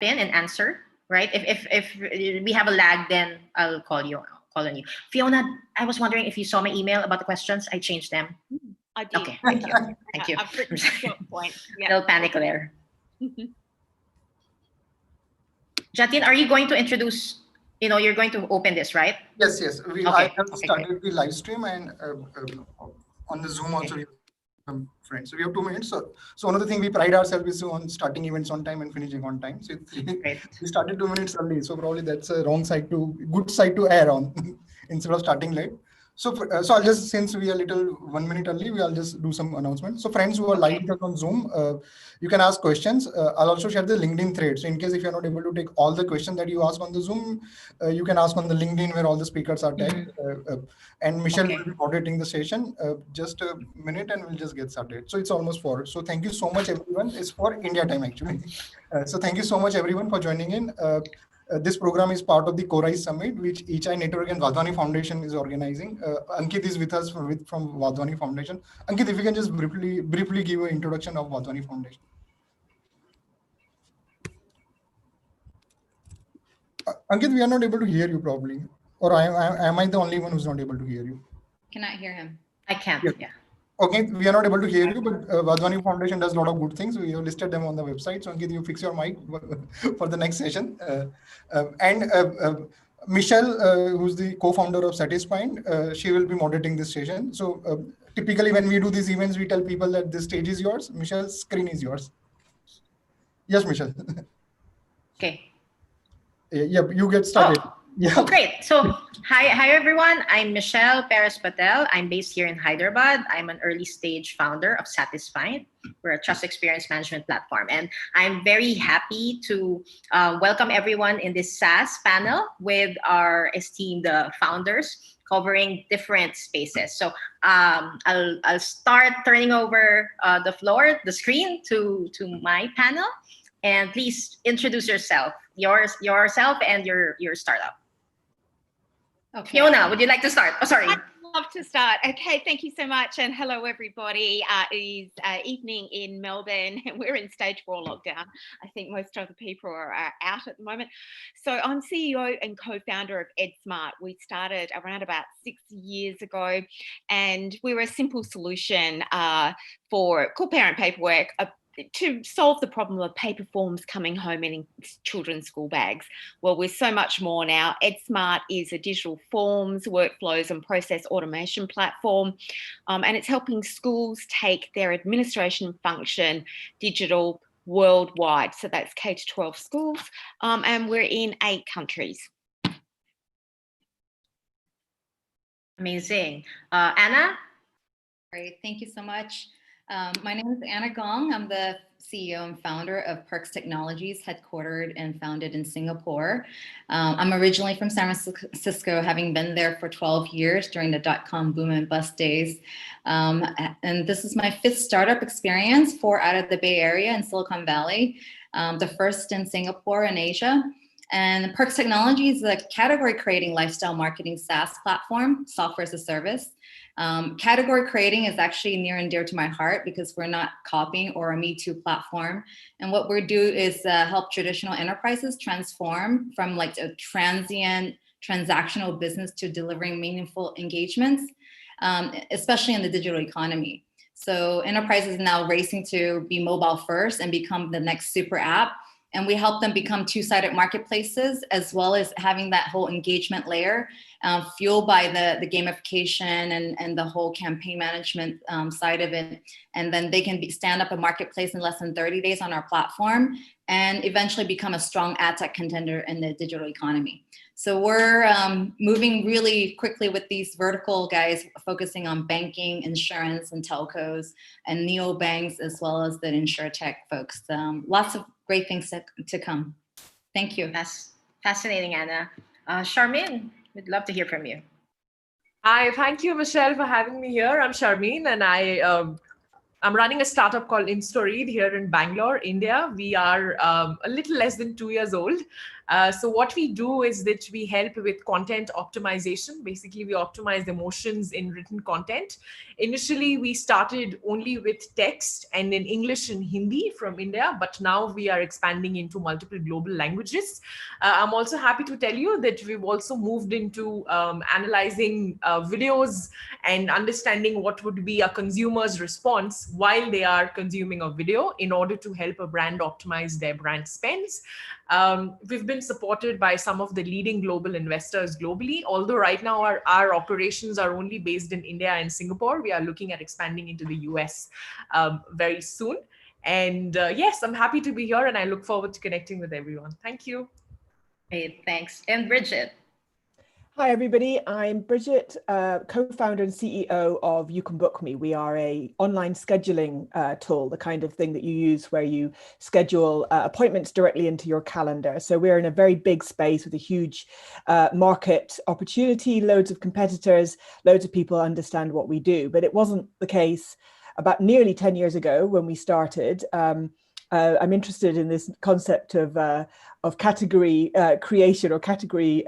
in and answer, right? If we have a lag, then I'll call on you. Fiona, I was wondering if you saw my email about the questions. I changed them. I did. Okay, thank you. Thank you. I've written short points. Yeah. No panic there. Jatin, are you going to introduce, you're going to open this, right? Yes. Okay. I have started the live stream, and on the Zoom also we have some friends. So we have 2 minutes. So one of the things we pride ourselves is on starting events on time and finishing on time. So we started 2 minutes early. So probably that's a good side to err on instead of starting late. So I'll just, since we are 1 minute early, I'll just do some announcements. So friends who are live with us on Zoom, you can ask questions. I'll also share the LinkedIn thread. So in case if you're not able to take all the questions that you ask on the Zoom, you can ask on the LinkedIn where all the speakers are tagged. And Michelle will be moderating the session. Just a minute and we'll just get started. So it's almost 4. So thank you so much, everyone. It's for India time, actually. So thank you so much, everyone, for joining in. This program is part of the CoRise Summit, which eChai Network and Vadhwani Foundation is organizing. Ankit is with us from Vadhwani Foundation. Ankit, if you can just briefly give an introduction of Vadhwani Foundation. Ankit, we are not able to hear you probably. Or am I the only one who's not able to hear you? Cannot hear him. I can't, yeah. Okay, we are not able to hear you, but Vadhwani Foundation does a lot of good things. We have listed them on the website. So Ankit, you fix your mic for the next session. Michelle, who's the co-founder of Satisfied, she will be moderating this session. So typically when we do these events, we tell people that this stage is yours. Michelle's screen is yours. Yes, Michelle. Okay. Yeah, you get started. Oh, great. So hi, everyone. I'm Michelle Perez Patel. I'm based here in Hyderabad. I'm an early stage founder of Satisfied. We're a trust experience management platform. And I'm very happy to welcome everyone in this SaaS panel with our esteemed founders covering different spaces. So I'll start turning over the screen to my panel. And please introduce yourself and your startup. Okay. Fiona, would you like to start? Oh, sorry. I'd love to start. Okay, thank you so much. And hello, everybody. It is evening in Melbourne. We're in stage 4 lockdown. I think most of the people are out at the moment. So I'm CEO and co-founder of EdSmart. We started around about 6 years ago, and we were a simple solution for co-parent paperwork, to solve the problem of paper forms coming home in children's school bags. Well, we're so much more now. EdSmart is a digital forms, workflows and process automation platform, and it's helping schools take their administration function digital worldwide. So that's K-12 schools, and we're in 8 countries. Amazing. Anna? Great, thank you so much. My name is Anna Gong. I'm the CEO and founder of Perks Technologies, headquartered and founded in Singapore. I'm originally from San Francisco, having been there for 12 years during the dot-com boom and bust days. And this is my 5th startup experience, 4 out of the Bay Area and Silicon Valley, the first in Singapore and Asia. And Perks Technologies is a category creating lifestyle marketing SaaS platform, software as a service. Category creating is actually near and dear to my heart because we're not copying or a Me Too platform. And what we do is help traditional enterprises transform from like a transient transactional business to delivering meaningful engagements, especially in the digital economy. So enterprises are now racing to be mobile first and become the next super app. And we help them become 2-sided marketplaces, as well as having that whole engagement layer fueled by the gamification and the whole campaign management side of it. And then they can stand up a marketplace in less than 30 days on our platform and eventually become a strong ad tech contender in the digital economy. So we're moving really quickly with these vertical guys, focusing on banking, insurance, and telcos, and neobanks, as well as the insurtech folks. Lots of great things to come. Thank you. That's fascinating, Anna. Charmaine, we'd love to hear from you. Hi, thank you, Michelle, for having me here. I'm Charmaine, and I'm running a startup called InStory here in Bangalore, India. We are a little less than 2 years old. So what we do is that we help with content optimization. Basically, we optimize emotions in written content. Initially, we started only with text and in English and Hindi from India, but now we are expanding into multiple global languages. I'm also happy to tell you that we've also moved into analyzing videos and understanding what would be a consumer's response while they are consuming a video in order to help a brand optimize their brand spends. We've been supported by some of the leading global investors globally, although right now our operations are only based in India and Singapore. We are looking at expanding into the US very soon. And yes, I'm happy to be here and I look forward to connecting with everyone. Thank you. Hey, thanks. And Bridget. Hi, everybody. I'm Bridget, co-founder and CEO of You Can Book Me. We are an online scheduling tool, the kind of thing that you use where you schedule appointments directly into your calendar. So we're in a very big space with a huge market opportunity, loads of competitors, loads of people understand what we do. But it wasn't the case about nearly 10 years ago when we started. I'm interested in this concept of category creation or category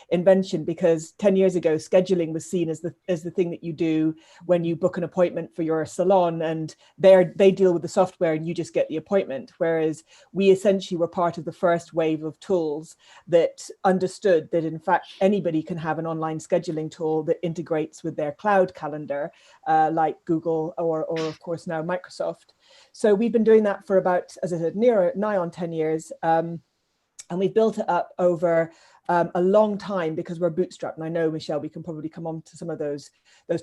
invention, because 10 years ago, scheduling was seen as the thing that you do when you book an appointment for your salon, and they deal with the software and you just get the appointment. Whereas we essentially were part of the first wave of tools that understood that in fact anybody can have an online scheduling tool that integrates with their cloud calendar, like Google or of course now Microsoft. So we've been doing that for about, as I said, nigh on 10 years. And we've built it up over a long time because we're bootstrapped. And I know, Michelle, we can probably come on to some of those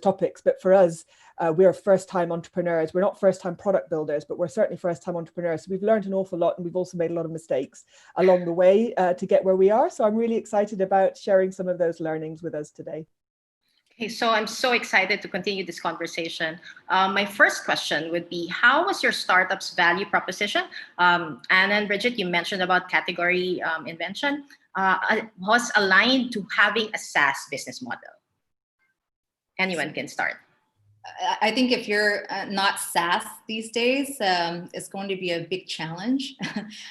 topics. But for us, we're first-time entrepreneurs. We're not first-time product builders, but we're certainly first-time entrepreneurs. So we've learned an awful lot, and we've also made a lot of mistakes along the way to get where we are. So I'm really excited about sharing some of those learnings with us today. Okay, so I'm so excited to continue this conversation. My first question would be, how was your startup's value proposition? Anna and Bridget, you mentioned about category invention, was aligned to having a SaaS business model. Anyone can start. I think if you're not SaaS these days, it's going to be a big challenge.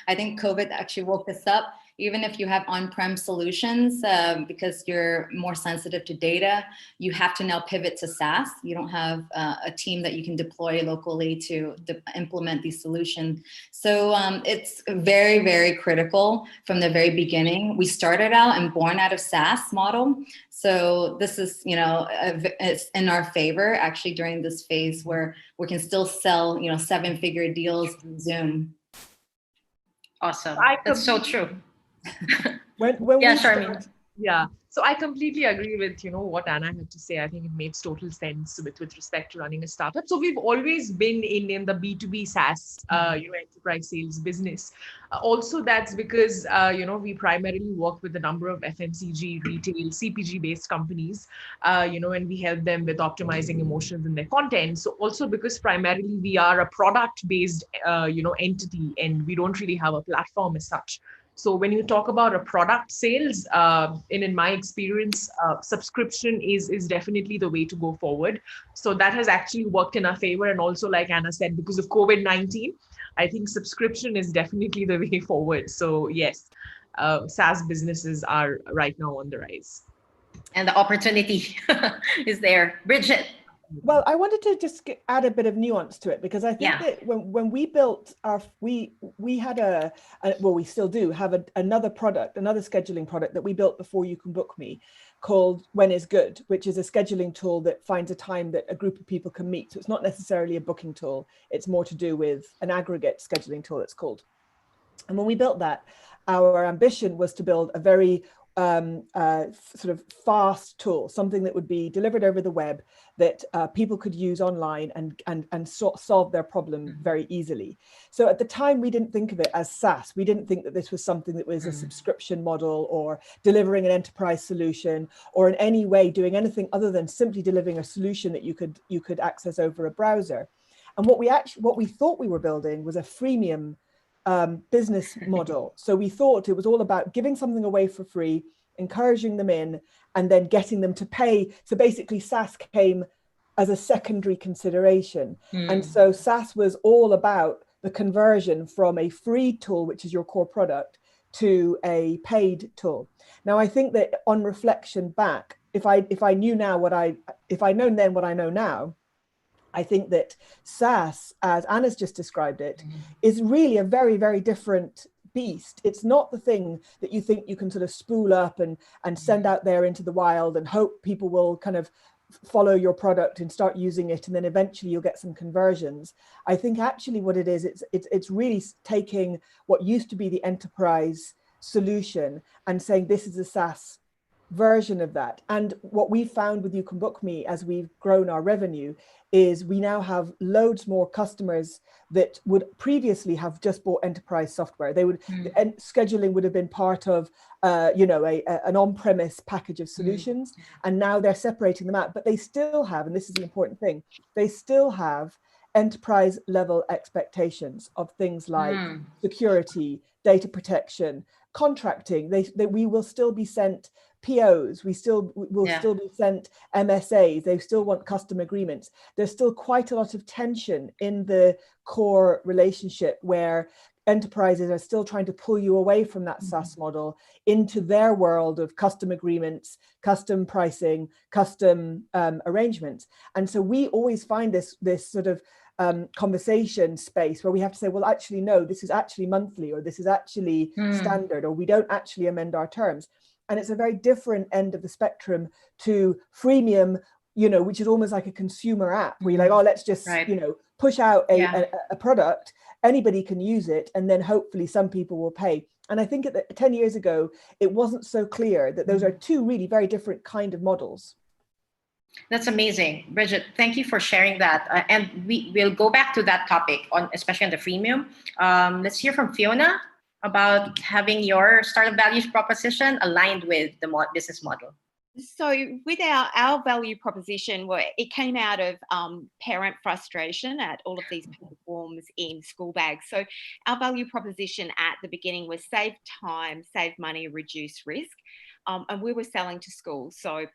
I think COVID actually woke us up. Even if you have on-prem solutions, because you're more sensitive to data, you have to now pivot to SaaS. You don't have a team that you can deploy locally to implement these solutions. So it's very, very critical from the very beginning. We started out and born out of SaaS model. So this is, it's in our favor actually during this phase where we can still sell, 7-figure deals in Zoom. Awesome. That's so true. Yeah, so I completely agree with what Anna had to say. I think it makes total sense with respect to running a startup. So we've always been in the B2B SaaS enterprise sales business. Also, that's because we primarily work with a number of FMCG, retail, CPG based companies, and we help them with optimizing emotions in their content. So also because primarily we are a product based entity, and we don't really have a platform as such. So when you talk about a product sales, in my experience, subscription is definitely the way to go forward. So that has actually worked in our favor. And also, like Anna said, because of COVID-19, I think subscription is definitely the way forward. So yes, SaaS businesses are right now on the rise. And the opportunity is there. Bridget. Well, I wanted to just add a bit of nuance to it, because I think that when we built we had we still do have another scheduling product that we built before You Can Book Me, called When Is Good, which is a scheduling tool that finds a time that a group of people can meet. So it's not necessarily a booking tool. It's more to do with an aggregate scheduling tool, it's called. And when we built that, our ambition was to build a very sort of fast tool, something that would be delivered over the web, that people could use online and solve their problem very easily. So at the time, we didn't think of it as SaaS. We didn't think that this was something that was a subscription model or delivering an enterprise solution, or in any way doing anything other than simply delivering a solution that you could access over a browser. And what we thought we were building was a freemium business model. So we thought it was all about giving something away for free, encouraging them in, and then getting them to pay. So basically SaaS came as a secondary consideration. And so SaaS was all about the conversion from a free tool, which is your core product, to a paid tool. Now, I think that on reflection back, if I knew now if I'd known then what I know now, I think that SaaS, as Anna's just described it, is really a very, very different beast. It's not the thing that you think you can sort of spool up and send out there into the wild and hope people will kind of follow your product and start using it, and then eventually you'll get some conversions. I think actually what it is, it's really taking what used to be the enterprise solution and saying this is a SaaS version of that. And what we found with You Can Book Me as we've grown our revenue is we now have loads more customers that would previously have just bought enterprise software. They would scheduling would have been part of an on-premise package of solutions, and now they're separating them out. But they still have, and this is the important thing, they still have enterprise level expectations of things like security, data protection, contracting. We will still be sent POs, we will still be sent MSAs, they still want custom agreements. There's still quite a lot of tension in the core relationship where enterprises are still trying to pull you away from that SaaS model into their world of custom agreements, custom pricing, custom arrangements. And so we always find this sort of conversation space where we have to say, well, actually, no, this is actually monthly, or this is actually standard, or we don't actually amend our terms. And it's a very different end of the spectrum to freemium, which is almost like a consumer app where you're like, oh, let's just, push out a product, anybody can use it, and then hopefully some people will pay. And I think 10 years ago, it wasn't so clear that those are two really very different kind of models. That's amazing. Bridget, thank you for sharing that. And we'll go back to that topic, especially on the freemium. Let's hear from Fiona about having your startup values proposition aligned with the business model. So with our value proposition, it came out of parent frustration at all of these paper forms in school bags. So our value proposition at the beginning was save time, save money, reduce risk. And we were selling to schools. So,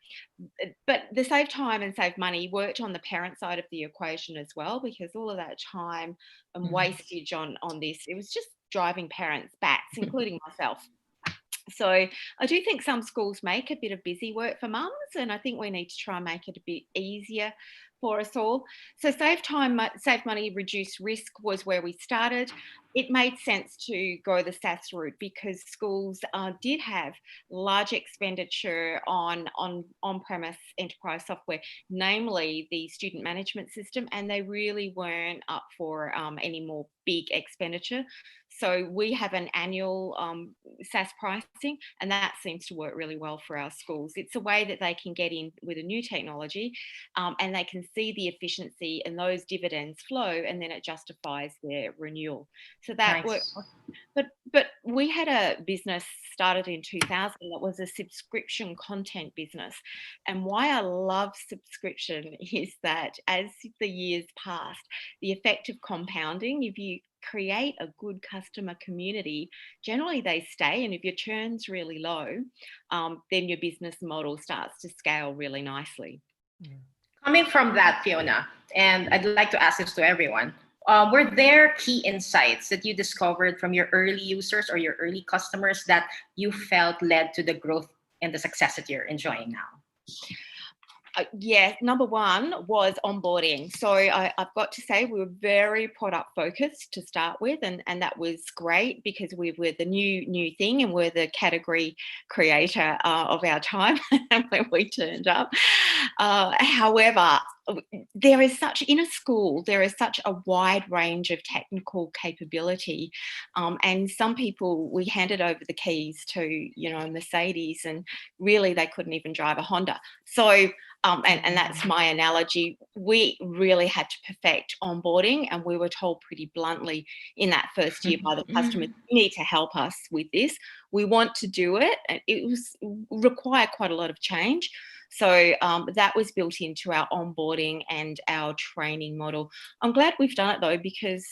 but the save time and save money worked on the parent side of the equation as well, because all of that time and wastage on this, it was just driving parents bats, including myself. So I do think some schools make a bit of busy work for mums, and I think we need to try and make it a bit easier for us all. So save time, save money, reduce risk was where we started. It made sense to go the SaaS route because schools did have large expenditure on on-premise enterprise software, namely the student management system, and they really weren't up for any more big expenditure. So we have an annual SaaS pricing, and that seems to work really well for our schools. It's a way that they can get in with a new technology and they can see the efficiency and those dividends flow, and then it justifies their renewal. So that worked. But we had a business started in 2000 that was a subscription content business. And why I love subscription is that as the years passed, the effect of compounding, if you create a good customer community, generally they stay, and if your churn's really low, then your business model starts to scale really nicely. Coming from that, Fiona, and I'd like to ask this to everyone, were there key insights that you discovered from your early users or your early customers that you felt led to the growth and the success that you're enjoying now? Yeah, number one was onboarding. So I've got to say we were very product focused to start with, and that was great because we were the new thing and we're the category creator of our time when we turned up. However, in a school, there is such a wide range of technical capability. And some people, we handed over the keys to, Mercedes, and really they couldn't even drive a Honda. So, and that's my analogy. We really had to perfect onboarding, and we were told pretty bluntly in that first year by the customers, you need to help us with this. We want to do it. And it required quite a lot of change. So that was built into our onboarding and our training model. I'm glad we've done it though, because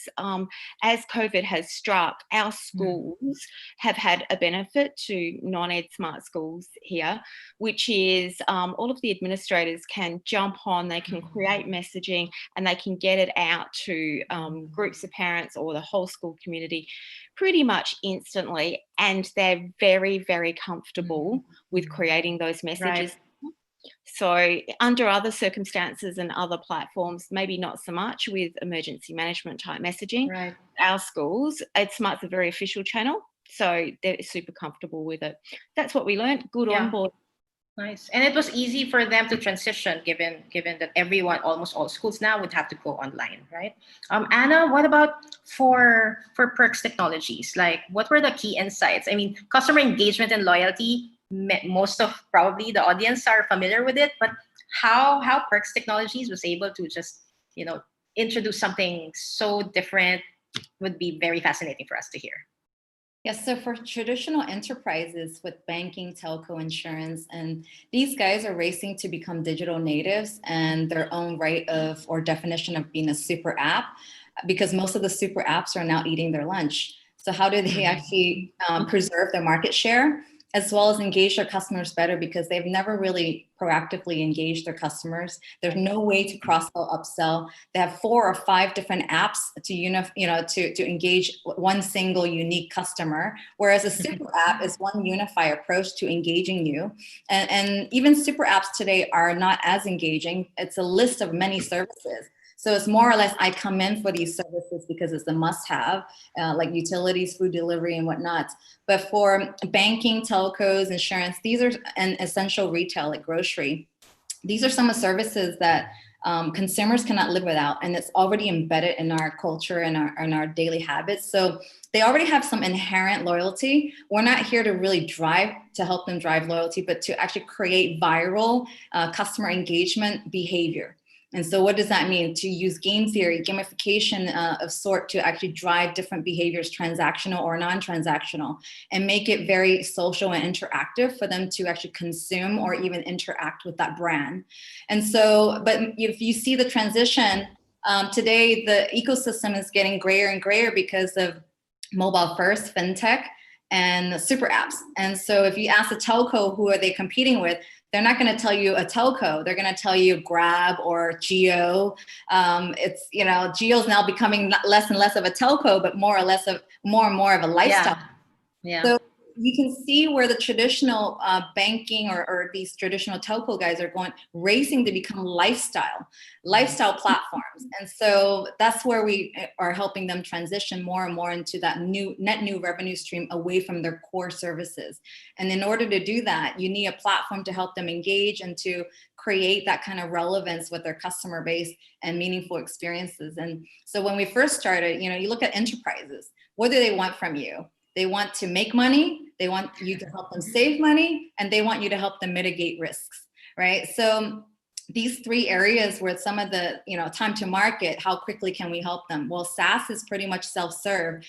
as COVID has struck, our schools have had a benefit to non-ed smart schools here, which is all of the administrators administrators can jump on, they can create messaging, and they can get it out to groups of parents or the whole school community pretty much instantly. And they're very, very comfortable with creating those messages. Right. So under other circumstances and other platforms, maybe not so much with emergency management type messaging. Right. Our schools, it's a very official channel. So they're super comfortable with it. That's what we learned. Good on board. Nice. And it was easy for them to transition given that everyone, almost all schools now would have to go online, right? Anna, what about for Perks Technologies? Like, what were the key insights? I mean, customer engagement and loyalty, most of probably the audience are familiar with it, but how Perks Technologies was able to just, introduce something so different would be very fascinating for us to hear. Yes, so for traditional enterprises with banking, telco, insurance, and these guys are racing to become digital natives and their own right of or definition of being a super app, because most of the super apps are now eating their lunch. So how do they actually preserve their market share, as well as engage their customers better, because they've never really proactively engaged their customers. There's no way to cross-sell, upsell. They have 4 or 5 different apps to engage one single unique customer, whereas a super app is one unified approach to engaging you. And even super apps today are not as engaging. It's a list of many services. So it's more or less, I come in for these services because it's a must-have, like utilities, food delivery, and whatnot. But for banking, telcos, insurance, these are an essential retail, like grocery. These are some of the services that consumers cannot live without, and it's already embedded in our culture and our daily habits. So they already have some inherent loyalty. We're not here to really help them drive loyalty, but to actually create viral customer engagement behavior. And so what does that mean? To use game theory, gamification of sort to actually drive different behaviors, transactional or non-transactional, and make it very social and interactive for them to actually consume or even interact with that brand. And so, but if you see the transition, today the ecosystem is getting grayer and grayer because of mobile first, fintech, and super apps. And so if you ask a telco, who are they competing with? They're not going to tell you a telco. They're going to tell you Grab or Geo. Geo's now becoming less and less of a telco, but more and more of a lifestyle. Yeah. So you can see where the traditional banking or these traditional telco guys are racing to become lifestyle platforms. And so that's where we are helping them transition more and more into that net new revenue stream away from their core services. And in order to do that, you need a platform to help them engage and to create that kind of relevance with their customer base and meaningful experiences. And so when we first started, you look at enterprises, what do they want from you? They want to make money, they want you to help them save money, and they want you to help them mitigate risks, right? So these 3 areas where some of the, time to market, how quickly can we help them? Well, SaaS is pretty much self-serve.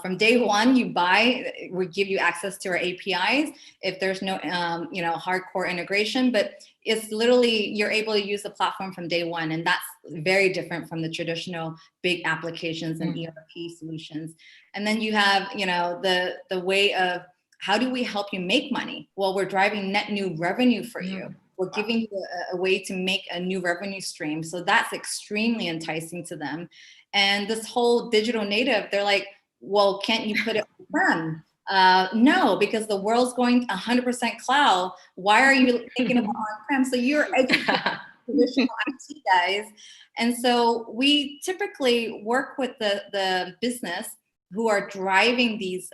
From day one, you buy, we give you access to our APIs if there's no, hardcore integration, but it's literally, you're able to use the platform from day one. And that's very different from the traditional big applications and ERP solutions. And then you have, the way of, how do we help you make money? Well, we're driving net new revenue for you. We're giving you a way to make a new revenue stream. So that's extremely enticing to them. And this whole digital native, they're like, well, can't you put it on-prem? No, because the world's going 100% cloud. Why are you thinking about on-prem? So you're educating traditional IT guys. And so we typically work with the business who are driving these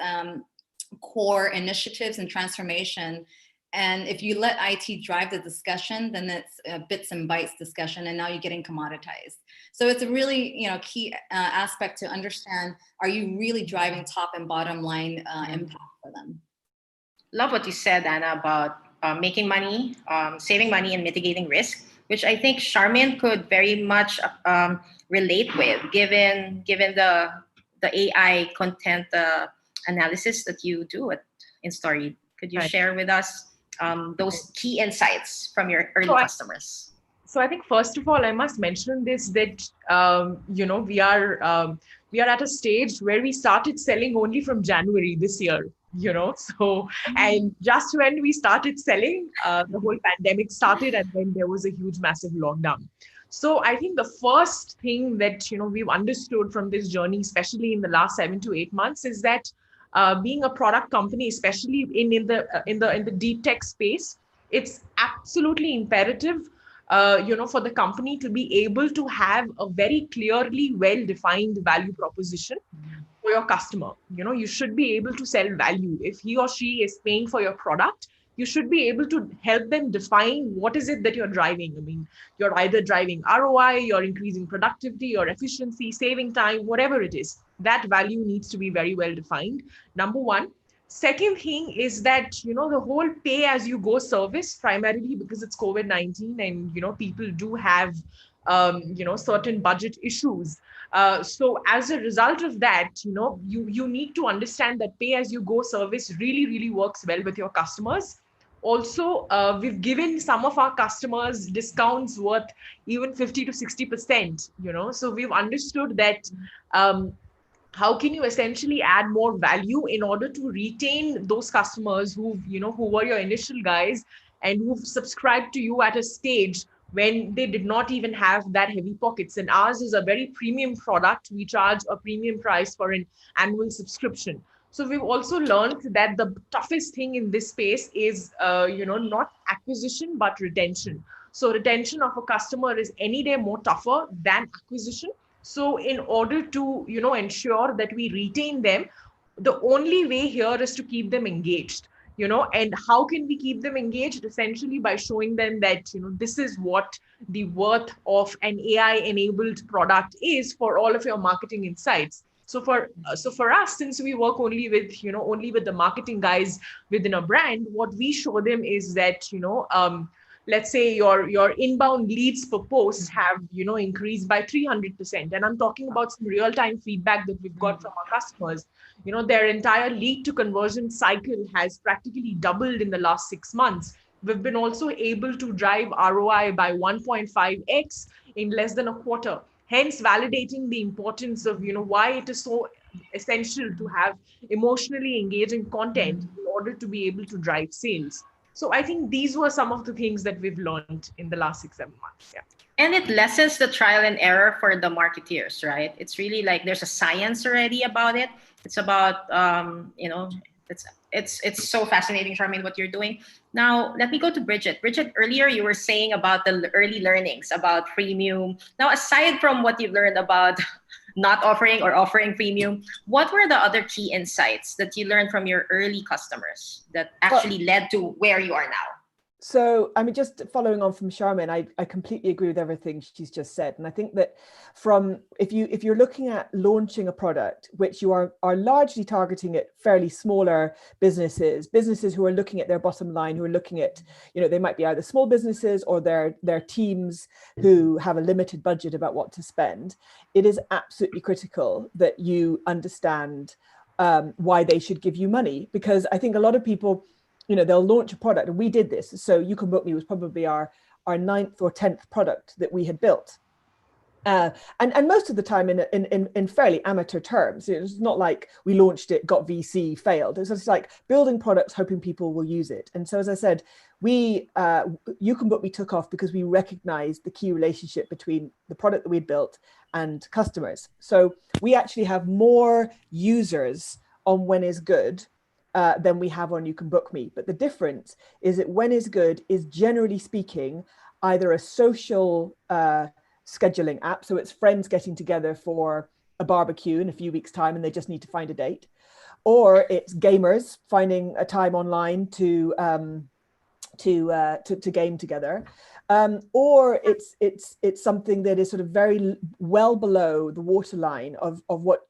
core initiatives and transformation. And if you let IT drive the discussion, then it's a bits and bytes discussion, and now you're getting commoditized. So it's a really key aspect to understand, are you really driving top and bottom line impact for them? Love what you said, Anna, about making money, saving money, and mitigating risk, which I think Charmaine could very much relate with, given the AI content analysis that you do in Story. Could you share with us those key insights from your early customers? So I think first of all, I must mention this, that we are at a stage where we started selling only from January this year. So, and just when we started selling, the whole pandemic started, and then there was a huge, massive lockdown. So I think the first thing that, we've understood from this journey, especially in the last 7 to 8 months, is that being a product company, especially in the deep tech space, it's absolutely imperative, for the company to be able to have a very clearly well-defined value proposition for your customer. You should be able to sell value. If he or she is paying for your product, you should be able to help them define what is it that you're driving. I mean, you're either driving ROI, you're increasing productivity or efficiency, saving time, whatever it is. That value needs to be very well defined. Number one. Second thing is that, the whole pay as you go service, primarily because it's COVID-19 and, people do have, certain budget issues. So as a result of that, you need to understand that pay as you go service really, really works well with your customers. Also, we've given some of our customers discounts worth even 50 to 60%, so we've understood that, how can you essentially add more value in order to retain those customers who were your initial guys and who've subscribed to you at a stage when they did not even have that heavy pockets. And ours is a very premium product. We charge a premium price for an annual subscription. So we've also learned that the toughest thing in this space is, not acquisition, but retention. So retention of a customer is any day more tougher than acquisition. So in order to, ensure that we retain them, the only way here is to keep them engaged, and how can we keep them engaged? Essentially by showing them that, this is what the worth of an AI-enabled product is for all of your marketing insights. So for us, since we work only with the marketing guys within a brand, what we show them is that, let's say your inbound leads per post have, increased by 300%. And I'm talking about some real-time feedback that we've got from our customers. Their entire lead to conversion cycle has practically doubled in the last 6 months. We've been also able to drive ROI by 1.5x in less than a quarter. Hence validating the importance of, why it is so essential to have emotionally engaging content in order to be able to drive sales. So I think these were some of the things that we've learned in the last 6-7 months. Yeah. And it lessens the trial and error for the marketeers, right? It's really like there's a science already about it. It's about, it's so fascinating, Charmaine, what you're doing. Now, let me go to Bridget. Bridget, earlier you were saying about the early learnings about freemium. Now, aside from what you've learned about not offering or offering premium, what were the other key insights that you learned from your early customers that actually led to where you are now? So, I mean, just following on from Charmaine, I completely agree with everything she's just said. And I think that if you're looking at launching a product, which you are largely targeting at fairly smaller businesses who are looking at their bottom line, who are looking at, they might be either small businesses or their teams who have a limited budget about what to spend, it is absolutely critical that you understand why they should give you money. Because I think a lot of people, they'll launch a product, and we did this. So You Can Book Me was probably our 9th or 10th product that we had built. And most of the time in fairly amateur terms. It's not like we launched it, got VC, failed. It's just like building products, hoping people will use it. And so, as I said, You Can Book Me took off because we recognized the key relationship between the product that we built and customers. So we actually have more users on When Is Good than we have on You Can Book Me. But the difference is that When Is Good is, generally speaking, either a social scheduling app. So it's friends getting together for a barbecue in a few weeks' time and they just need to find a date. Or it's gamers finding a time online to game together. Or it's something that is sort of very well below the waterline of what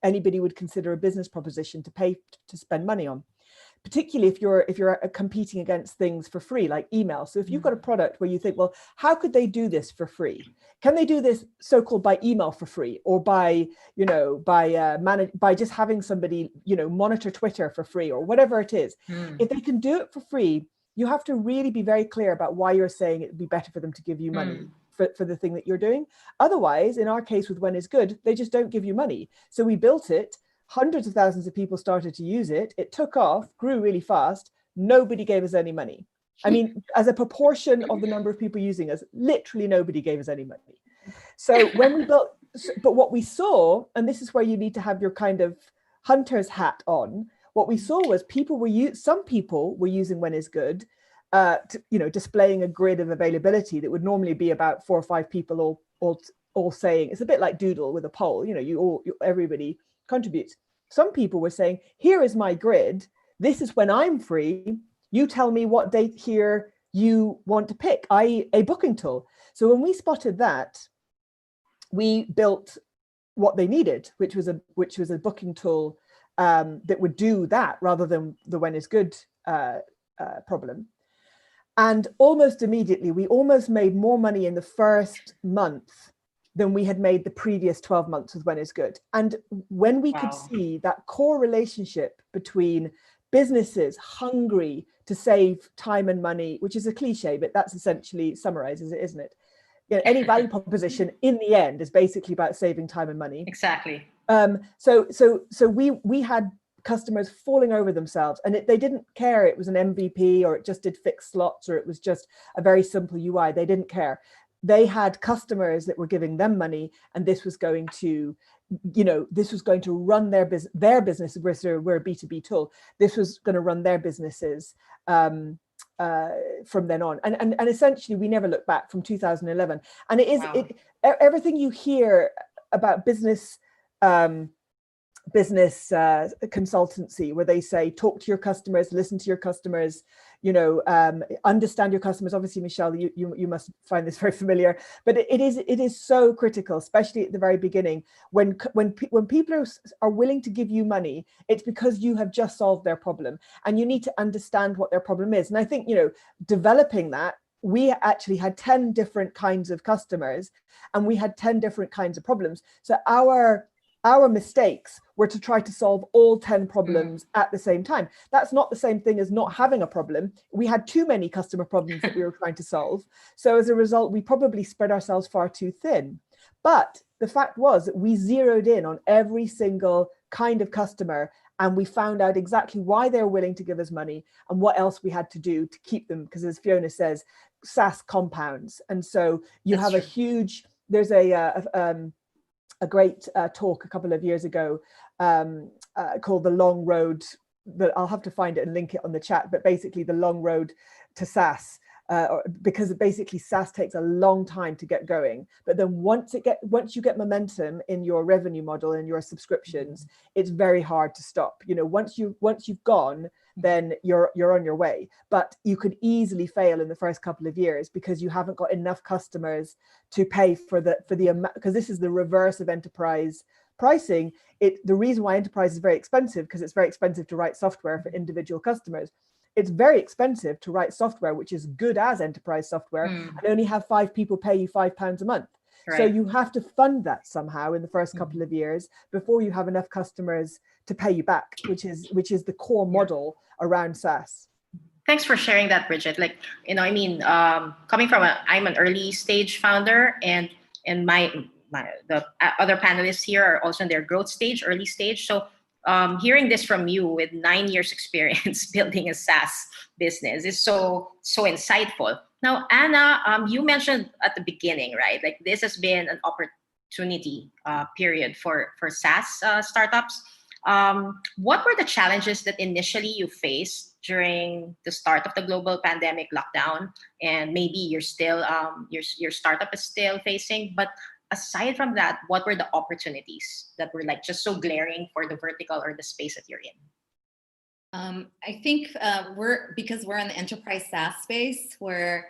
anybody would consider a business proposition to spend money on, particularly if you're competing against things for free, like email. So if you've got a product where you think, well, how could they do this for free? Can they do this so-called by email for free, or by just having somebody monitor Twitter for free, or whatever it is? If they can do it for free, you have to really be very clear about why you're saying it'd be better for them to give you money for the thing that you're doing. Otherwise, in our case with When Is Good, they just don't give you money. So we built it hundreds of thousands of people started to use it. It took off, grew really fast. Nobody gave us any money. I mean, as a proportion of the number of people using us, literally nobody gave us any money. So when we built, but what we saw, and this is where you need to have your kind of hunter's hat on, what we saw was some people were using When is Good, displaying a grid of availability that would normally be about 4 or 5 people all saying, it's a bit like Doodle with a poll, everybody contributes. Some people were saying, here is my grid. This is when I'm free. You tell me what date here you want to pick, i.e. a booking tool. So when we spotted that, we built what they needed, which was a booking tool that would do that rather than the When is Good problem. And almost immediately, we almost made more money in the first month than we had made the previous 12 months with When is Good. And when we could see that core relationship between businesses hungry to save time and money, which is a cliche, but that's essentially summarizes it, isn't it? Any value proposition in the end is basically about saving time and money. Exactly. So we had customers falling over themselves, and they didn't care it was an MVP or it just did fixed slots or it was just a very simple UI. They didn't care. They had customers that were giving them money, and this was going to run their business. We're a B2B tool. This was going to run their businesses from then on, and essentially we never looked back from 2011. And it is everything you hear about business consultancy, where they say talk to your customers, listen to your customers, understand your customers. Obviously, Michelle, you must find this very familiar, but it is so critical, especially at the very beginning, when people are willing to give you money. It's because you have just solved their problem, and you need to understand what their problem is. And I think developing that, we actually had 10 different kinds of customers, and we had 10 different kinds of problems. So our mistakes were to try to solve all 10 problems at the same time. That's not the same thing as not having a problem. We had too many customer problems that we were trying to solve. So as a result, we probably spread ourselves far too thin. But the fact was that we zeroed in on every single kind of customer, and we found out exactly why they're willing to give us money and what else we had to do to keep them. Because as Fiona says, SaaS compounds. And so you have a huge, there's a great talk a couple of years ago called The Long Road, that I'll have to find it and link it on the chat, but basically the long road to SaaS, because basically SaaS takes a long time to get going. But then once you get momentum in your revenue model and your subscriptions, it's very hard to stop. Once you've gone, then you're on your way. But you could easily fail in the first couple of years because you haven't got enough customers to pay for the amount, because this is the reverse of enterprise pricing. The reason why enterprise is very expensive, because it's very expensive to write software for individual customers. It's very expensive to write software which is good as enterprise software and only have 5 people pay you £5 a month. Right. So you have to fund that somehow in the first couple of years before you have enough customers to pay you back, which is the core model around SaaS. Thanks for sharing that, Bridget. Coming from I'm an early stage founder, and the other panelists here are also in their growth stage, early stage. So hearing this from you with 9 years experience building a SaaS business is so insightful. Now, Anna, you mentioned at the beginning, right? Like this has been an opportunity period for SaaS startups. What were the challenges that initially you faced during the start of the global pandemic lockdown, and maybe you're still your startup is still facing? But aside from that, what were the opportunities that were just so glaring for the vertical or the space that you're in? I think because we're in the enterprise SaaS space, where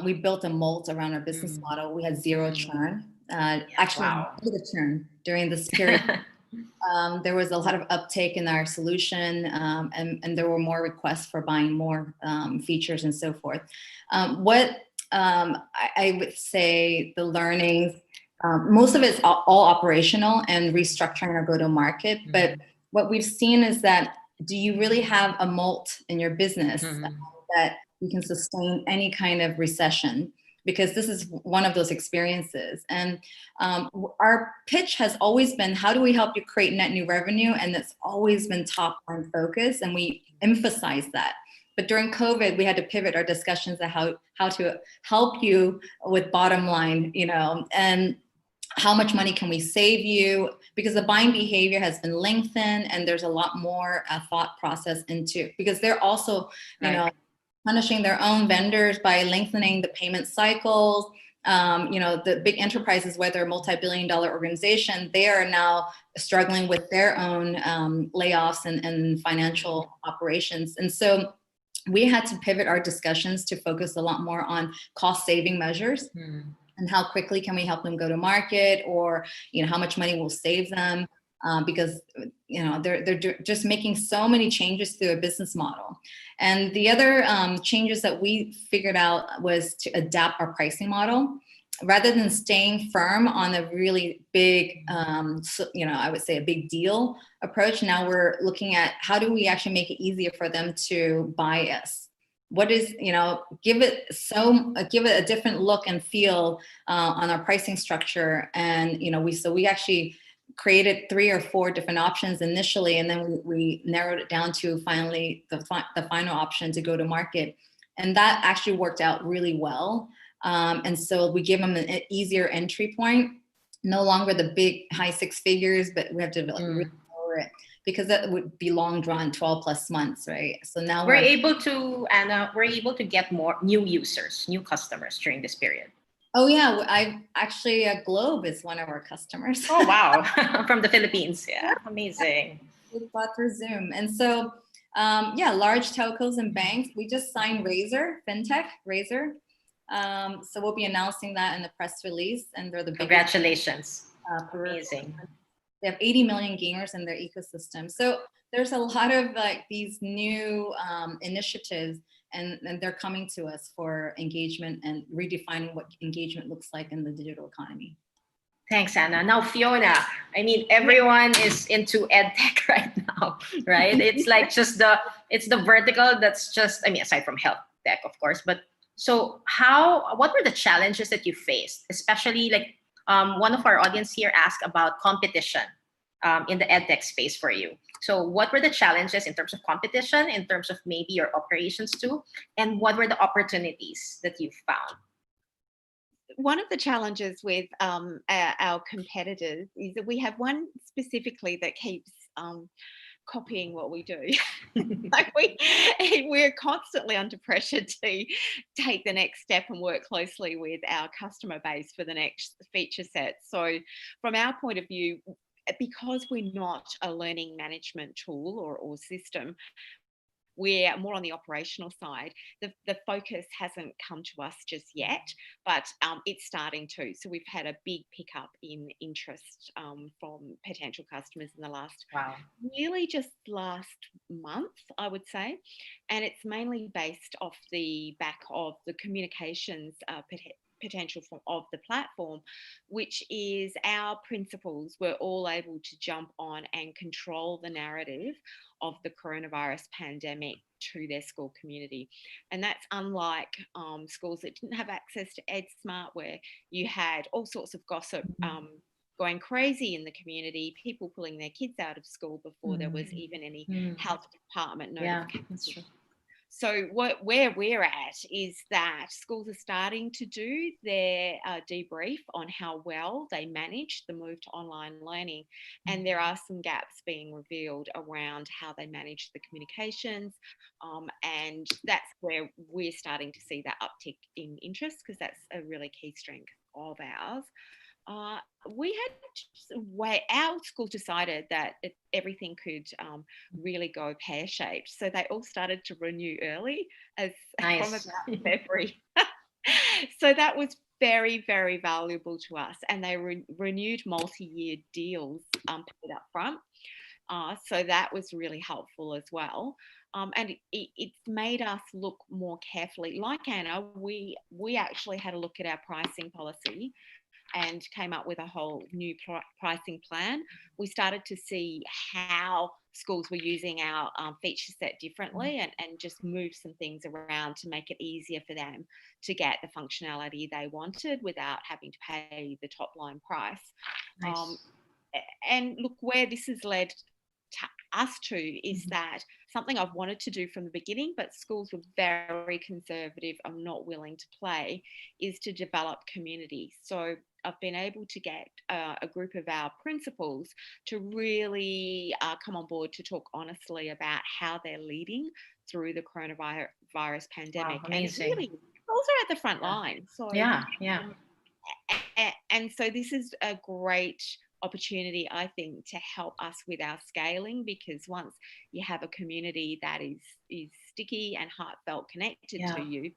we built a moat around our business model. We had zero churn. Negative churn during this period. There was a lot of uptake in our solution, and there were more requests for buying more features and so forth. What I would say the learnings, most of it's all operational and restructuring our go-to-market. But what we've seen is that, do you really have a moat in your business that you can sustain any kind of recession? because this is one of those experiences. And our pitch has always been, how do we help you create net new revenue? And that's always been top line focus, and we emphasize that. But during COVID, we had to pivot our discussions on how to help you with bottom line, and how much money can we save you? Because the buying behavior has been lengthened, and there's a lot more thought process into, because they're also, punishing their own vendors by lengthening the payment cycles. The big enterprises, whether multi-billion-dollar organization, they are now struggling with their own layoffs and financial operations. And so we had to pivot our discussions to focus a lot more on cost-saving measures. And how quickly can we help them go to market, or how much money will save them, because they're just making so many changes to their business model. And the other changes that we figured out was to adapt our pricing model. Rather than staying firm on a really big, I would say a big deal approach, now we're looking at how do we actually make it easier for them to buy us. What is, give it a different look and feel on our pricing structure. And, we actually created 3 or 4 different options initially, and then we narrowed it down to finally the final option to go to market. And that actually worked out really well. And so we give them an easier entry point, no longer the big high 6 figures, but we have to really lower it, because that would be long drawn, 12 plus months, right? So now we're able to get more new users, new customers during this period. Oh yeah, I actually Globe is one of our customers. Oh wow, from the Philippines. Yeah, amazing. We bought through Zoom, and so large telcos and banks. We just signed fintech Razor. So we'll be announcing that in the press release, and they're the biggest. Congratulations. Amazing. They have 80 million gamers in their ecosystem. So there's a lot of these new initiatives, and they're coming to us for engagement and redefining what engagement looks like in the digital economy. Thanks, Anna. Now, Fiona, everyone is into EdTech right now, right? It's like it's the vertical that's just, aside from health tech, of course, but so what were the challenges that you faced? Especially one of our audience here asked about competition in the EdTech space for you. So what were the challenges in terms of competition, in terms of maybe your operations too? And what were the opportunities that you found? One of the challenges with our competitors is that we have one specifically that keeps copying what we do. We're constantly under pressure to take the next step and work closely with our customer base for the next feature set. So from our point of view, because we're not a learning management tool or system, we're more on the operational side. The focus hasn't come to us just yet, but it's starting to. So we've had a big pickup in interest from potential customers in the last, really just last month, I would say. And it's mainly based off the back of the communications potential of the platform, which is our principals were all able to jump on and control the narrative of the coronavirus pandemic to their school community. And that's unlike schools that didn't have access to EdSmart, where you had all sorts of gossip going crazy in the community, people pulling their kids out of school before there was even any health department notification. That's true. So where we're at is that schools are starting to do their debrief on how well they managed the move to online learning. And there are some gaps being revealed around how they manage the communications. And that's where we're starting to see that uptick in interest, because that's a really key strength of ours. Our school decided that everything could really go pear-shaped. So they all started to renew early from about February. So that was very, very valuable to us. And they renewed multi-year deals paid up front. So that was really helpful as well. And it's made us look more carefully. Like Anna, we actually had a look at our pricing policy and came up with a whole new pricing plan, we started to see how schools were using our feature set differently, and just move some things around to make it easier for them to get the functionality they wanted without having to pay the top line price. Nice. And look, where this has led us to is that something I've wanted to do from the beginning, but schools were very conservative and not willing to play, is to develop community. So I've been able to get a group of our principals to really come on board to talk honestly about how they're leading through the coronavirus pandemic. Wow, amazing. And really, schools are at the front line. So yeah. And so this is a great opportunity, I think, to help us with our scaling, because once you have a community that is sticky and heartfelt connected to you,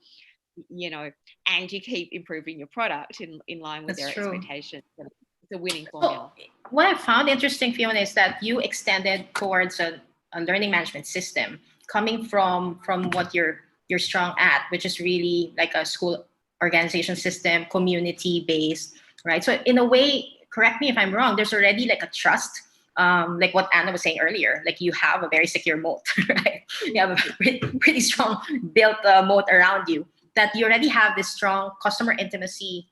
you know, and you keep improving your product in line with their expectations, it's a winning formula. So, what I found interesting, Fiona, is that you extended towards a learning management system, coming from what you're strong at, which is really like a school organization system, community based, right? So in a way, correct me if I'm wrong, there's already like a trust, like what Anna was saying earlier, like you have a very secure moat, right? You have a pretty strong built moat around you, that you already have this strong customer intimacy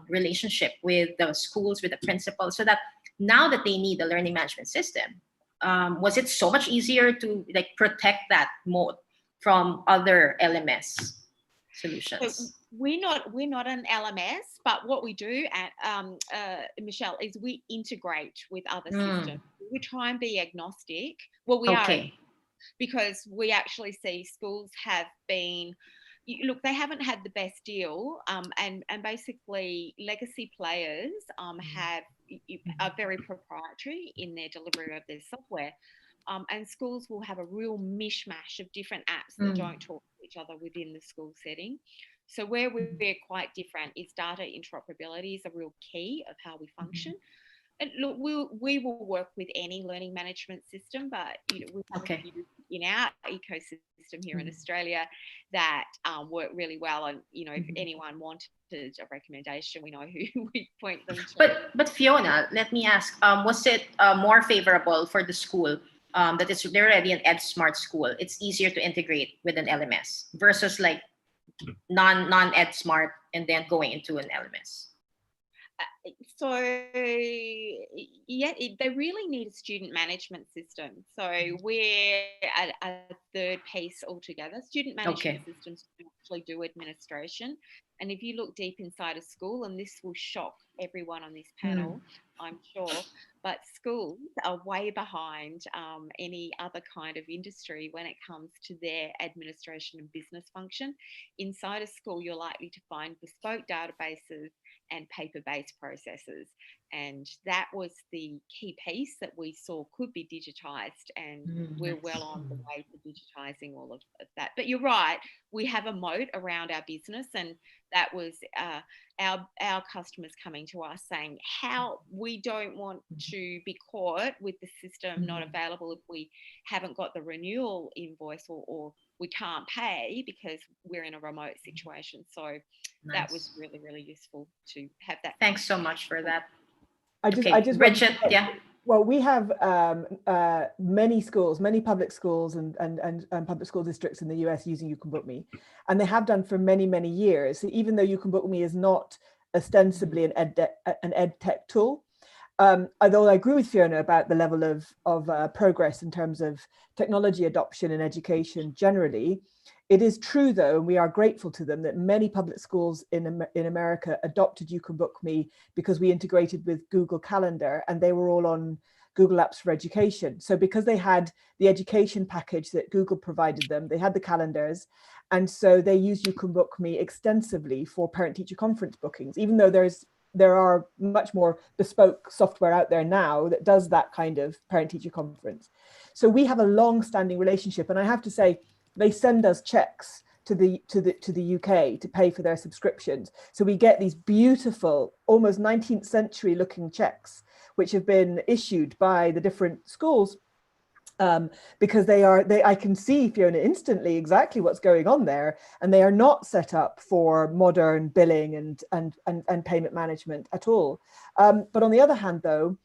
relationship with the schools, with the principals, so that now that they need a learning management system, was it so much easier to like protect that moat from other LMS solutions? So we're not an LMS, but what we do at Michelle, is we integrate with other systems. We try and be agnostic. Well, we are, because we actually see schools have been, look, they haven't had the best deal, and basically legacy players are very proprietary in their delivery of their software. And schools will have a real mishmash of different apps that don't talk to each other within the school setting. So where we're quite different is data interoperability is a real key of how we function. And look, we will work with any learning management system, but you know, we have a few in our ecosystem here in Australia that work really well. And you know, if anyone wanted a recommendation, we know who we point them to. But Fiona, let me ask: was it more favorable for the school that they're already an EdSmart school? It's easier to integrate with an LMS versus like non-EdSmart and then going into an LMS. So yeah, they really need a student management system. So we're a third piece altogether. Student management systems actually do administration. And if you look deep inside a school, and this will shock everyone on this panel, I'm sure, but schools are way behind any other kind of industry when it comes to their administration and business function. Inside a school, you're likely to find bespoke databases and paper-based processes. And that was the key piece that we saw could be digitized, and we're well on the way to digitizing all of that. But you're right, we have a moat around our business, and that was our customers coming to us saying how we don't want to be caught with the system not available if we haven't got the renewal invoice, or we can't pay because we're in a remote situation. So that was really, really useful to have that. Thanks so much for that. I just Bridget, Well, we have many schools, many public schools and public school districts in the US using You Can Book Me, and they have done for many, many years. So even though You Can Book Me is not ostensibly an ed tech tool, although I agree with Fiona about the level of progress in terms of technology adoption in education generally, it is true, though, and we are grateful to them, that many public schools in America adopted You Can Book Me because we integrated with Google Calendar, and they were all on Google Apps for Education. So because they had the education package that Google provided them, they had the calendars, and so they used You Can Book Me extensively for parent-teacher conference bookings, even though there are much more bespoke software out there now that does that kind of parent-teacher conference. So we have a long-standing relationship, and I have to say, they send us checks to the UK to pay for their subscriptions. So we get these beautiful, almost 19th century looking checks, which have been issued by the different schools because I can see, Fiona, instantly exactly what's going on there, and they are not set up for modern billing and payment management at all. But on the other hand, though,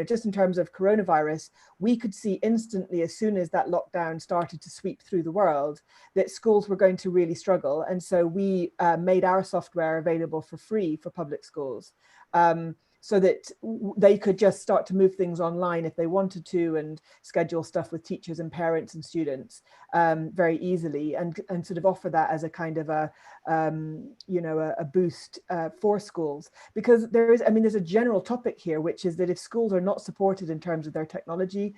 just in terms of coronavirus, we could see instantly, as soon as that lockdown started to sweep through the world, that schools were going to really struggle. And so we made our software available for free for public schools, so that they could just start to move things online if they wanted to, and schedule stuff with teachers and parents and students very easily, and sort of offer that as a kind of a boost for schools. Because there's a general topic here, which is that if schools are not supported in terms of their technology,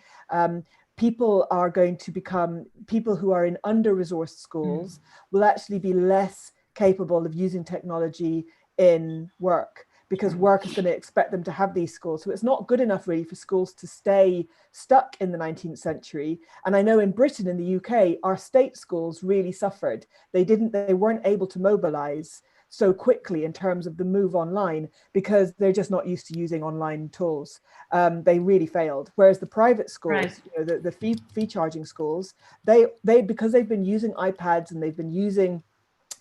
people are going to become, people who are in under-resourced schools will actually be less capable of using technology in work, because work is going to expect them to have these skills. So it's not good enough really for schools to stay stuck in the 19th century. And I know in Britain and the UK, our state schools really suffered. They weren't able to mobilize so quickly in terms of the move online, because they're just not used to using online tools. They really failed. Whereas the private schools, the fee charging schools, they because they've been using iPads and they've been using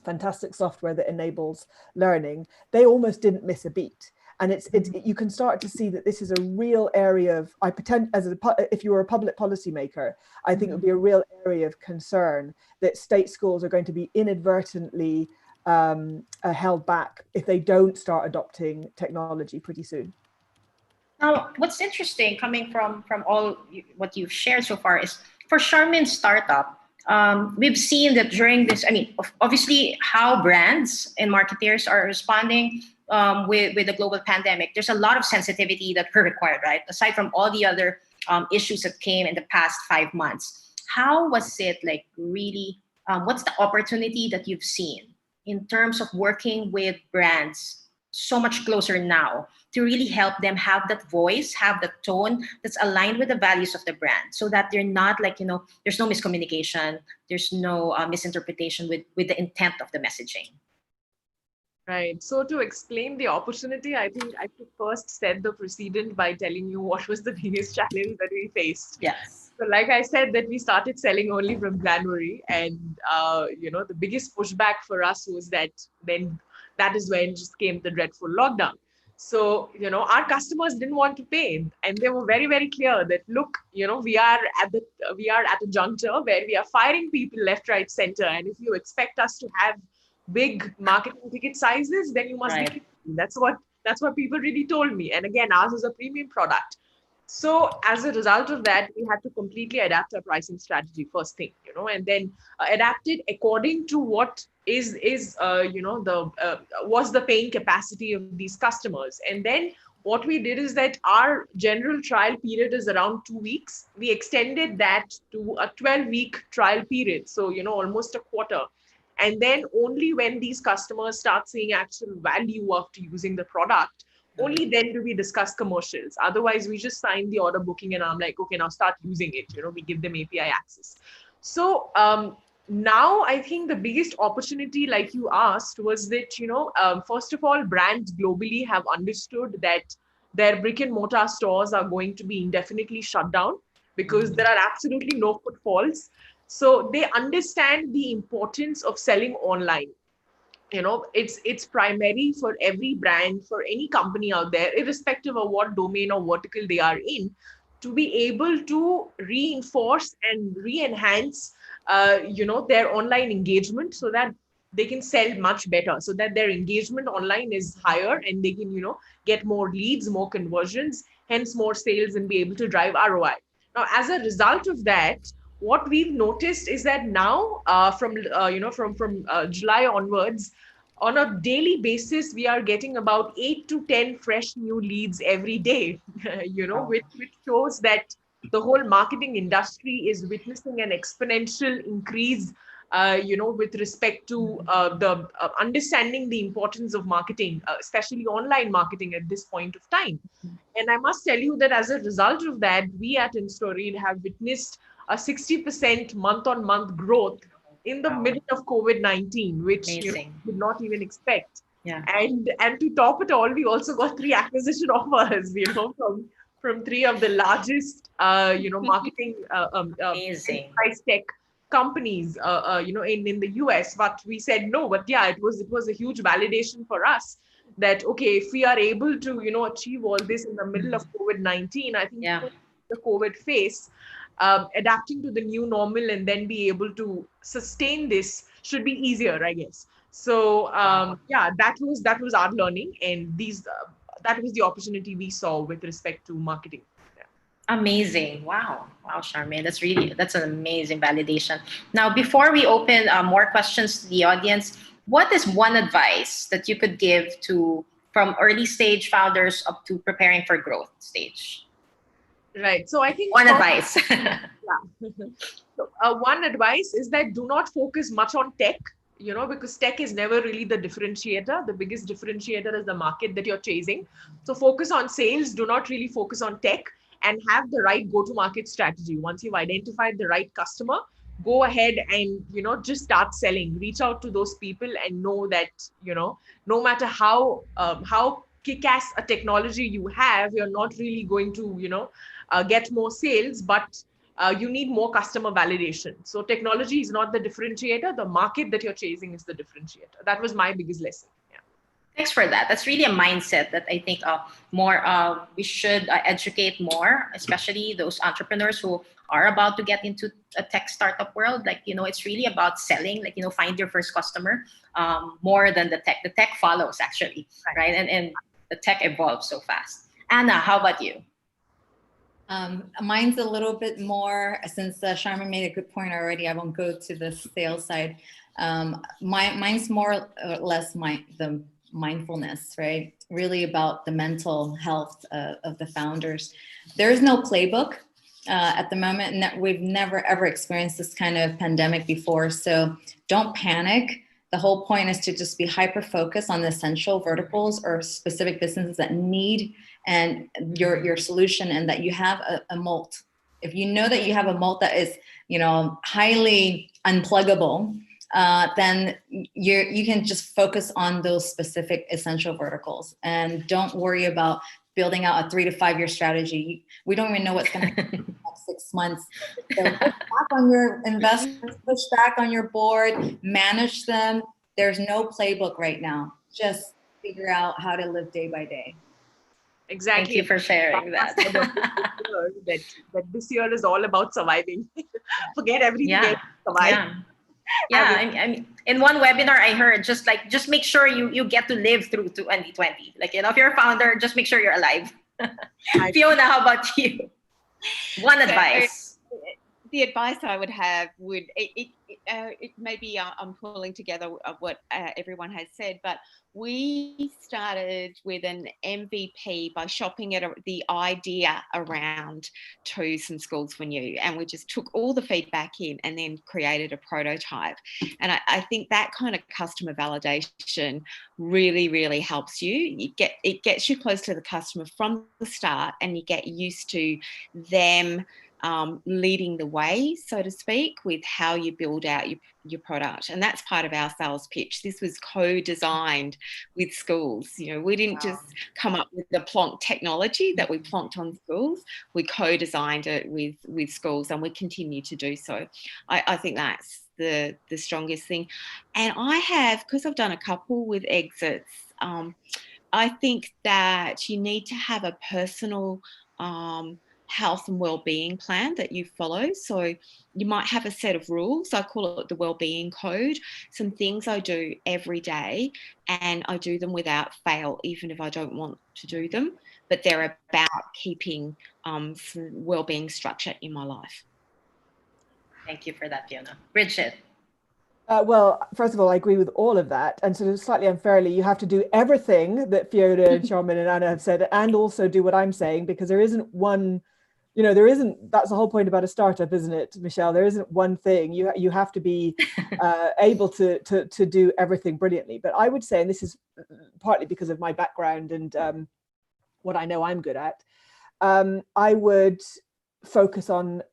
fantastic software that enables learning, they almost didn't miss a beat. And you can start to see that this is a real area of, if you were a public policymaker, I think it would be a real area of concern that state schools are going to be inadvertently held back if they don't start adopting technology pretty soon. Now, what's interesting coming from all what you've shared so far is, for Charmin's startup, we've seen that during this, obviously how brands and marketeers are responding with the global pandemic, there's a lot of sensitivity that were required, right? Aside from all the other issues that came in the past 5 months. How was it like really, what's the opportunity that you've seen in terms of working with brands so much closer now to really help them have that voice, have the tone that's aligned with the values of the brand, so that they're not like, there's no miscommunication, there's no misinterpretation with the intent of the messaging? Right. So to explain the opportunity, I think I should first set the precedent by telling you what was the biggest challenge that we faced. Yes. So like I said, that we started selling only from January, and the biggest pushback for us was that then that is when just came the dreadful lockdown. So, our customers didn't want to pay, and they were very, very clear that, look, we are at a juncture where we are firing people left, right, center. And if you expect us to have big marketing ticket sizes, then you must be. That's what people really told me. And again, ours is a premium product. So as a result of that, we had to completely adapt our pricing strategy, first thing, and then adapt it according to what was the paying capacity of these customers. And then what we did is that our general trial period is around 2 weeks. We extended that to a 12-week trial period. So, almost a quarter. And then only when these customers start seeing actual value after using the product, only then do we discuss commercials. Otherwise, we just sign the order booking and I'm like, okay, now start using it. We give them API access. So now I think the biggest opportunity, like you asked, was that, first of all, brands globally have understood that their brick and mortar stores are going to be indefinitely shut down because there are absolutely no footfalls. So they understand the importance of selling online. It's primary for every brand, for any company out there, irrespective of what domain or vertical they are in, to be able to reinforce and re-enhance, their online engagement so that they can sell much better, so that their engagement online is higher and they can, get more leads, more conversions, hence more sales, and be able to drive ROI. Now, as a result of that, what we've noticed is that now, from July onwards, on a daily basis, we are getting about 8 to 10 fresh new leads every day, which shows that the whole marketing industry is witnessing an exponential increase, with respect to the understanding the importance of marketing, especially online marketing at this point of time. And I must tell you that as a result of that, we at InStory have witnessed a 60% month-on-month growth in the middle of COVID-19, which did not even expect. Yeah. And to top it all, we also got 3 acquisition offers, from three of the largest, marketing Amazing. enterprise tech companies, in the US. But we said no. But yeah, it was a huge validation for us that, okay, if we are able to, achieve all this in the middle of COVID-19, I think the COVID phase, adapting to the new normal and then be able to sustain this should be easier, I guess. So that was our learning, and that was the opportunity we saw with respect to marketing. Amazing. Wow, Charmaine, that's an amazing validation. Now, before we open more questions to the audience, what is one advice that you could give from early stage founders up to preparing for growth stage? Right. So I think one advice. So, one advice is that do not focus much on tech, because tech is never really the differentiator. The biggest differentiator is the market that you're chasing. So focus on sales, do not really focus on tech, and have the right go-to-market strategy. Once you've identified the right customer, go ahead and, just start selling. Reach out to those people and know that, no matter how kick-ass a technology you have, you're not really going to, get more sales, but you need more customer validation. So technology is not the differentiator. The market that you're chasing is the differentiator. That was my biggest lesson. Thanks for that. That's really a mindset that I think we should educate more, especially those entrepreneurs who are about to get into a tech startup world. Like, it's really about selling, like, find your first customer more than the tech. The tech follows, actually, right? And the tech evolves so fast. Anna, how about you? Mine's a little bit more, since Charmaine made a good point already, I won't go to the sales side. Mine's more or less the mindfulness, right? Really about the mental health of the founders. There is no playbook at the moment, and we've never ever experienced this kind of pandemic before. So don't panic. The whole point is to just be hyper-focused on the essential verticals or specific businesses that need and your solution, and that you have a moat. If you know that you have a moat that is, highly unpluggable, then you can just focus on those specific essential verticals, and don't worry about building out a 3 to 5 year strategy. We don't even know what's going to happen in the next 6 months. So push back on your investors, push back on your board, manage them. There's no playbook right now. Just figure out how to live day by day. Exactly. Thank you for sharing that. that this year is all about surviving. Forget everything else. Survive. Yeah, I mean, in one webinar I heard just make sure you get to live through to 2020. Like, if you're a founder, just make sure you're alive. Fiona, how about you? One advice. The advice I would have would, maybe I'm pulling together of what everyone has said, but we started with an MVP by shopping the idea around to some schools we knew, and we just took all the feedback in and then created a prototype. And I think that kind of customer validation really, really helps you. It gets you close to the customer from the start, and you get used to them leading the way, so to speak, with how you build out your product. And that's part of our sales pitch. This was co-designed with schools. We didn't just come up with the plonk technology that we plonked on schools. We co-designed it with schools, and we continue to do so. I think that's the strongest thing. And I have, because I've done a couple with exits, I think that you need to have a personal health and well-being plan that you follow. So you might have a set of rules. I call it the well-being code. Some things I do every day, and I do them without fail, even if I don't want to do them. But they're about keeping some well-being structure in my life. Thank you for that, Fiona. Bridget. Well, first of all, I agree with all of that. And sort of slightly unfairly, you have to do everything that Fiona and Charmaine and Anna have said, and also do what I'm saying, because there isn't one, that's the whole point about a startup, isn't it, Michelle? There isn't one thing. You have to be able to do everything brilliantly. But I would say, and this is partly because of my background and what I know I'm good at, I would focus on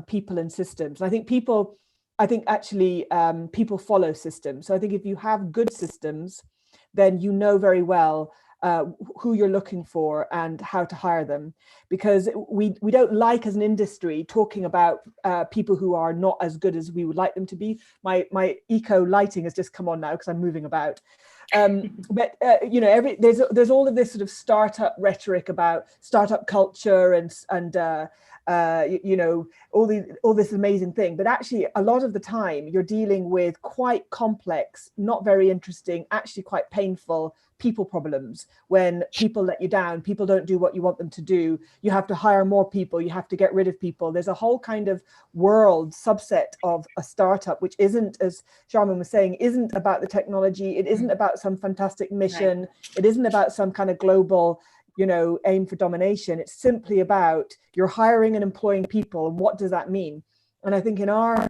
people and systems. I think people follow systems. So I think if you have good systems, then you know very well who you're looking for and how to hire them, because we don't like as an industry talking about people who are not as good as we would like them to be. My eco lighting has just come on now because I'm moving about. But you know, there's all of this sort of startup rhetoric about startup culture and you know, all this amazing thing, but actually a lot of the time you're dealing with quite complex, not very interesting, actually quite painful people problems. When people let you down, people don't do what you want them to do, you have to hire more people, you have to get rid of people. There's a whole kind of world subset of a startup which isn't, as Sharman was saying, isn't about the technology, it isn't about some fantastic mission, right. It isn't about some kind of global, you know, aim for domination. It's simply about you're hiring and employing people, and what does that mean? And I think in our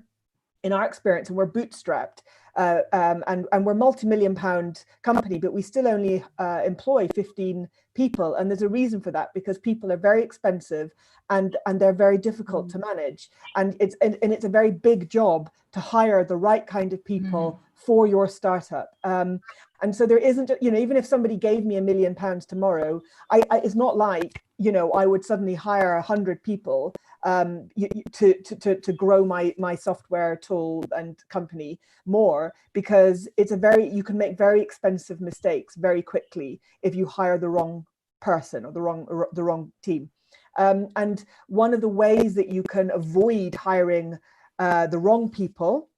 experience, and we're bootstrapped, and we're multi-million-pound company, but we still only employ 15 people, and there's a reason for that, because people are very expensive and they're very difficult to manage, and it's a very big job to hire the right kind of people for your startup. And so there isn't, you know, even if somebody gave me £1 million tomorrow, it's not like, you know, I would suddenly hire 100 people to grow my software tool and company more, because you can make very expensive mistakes very quickly if you hire the wrong person or the wrong team. And one of the ways that you can avoid hiring the wrong people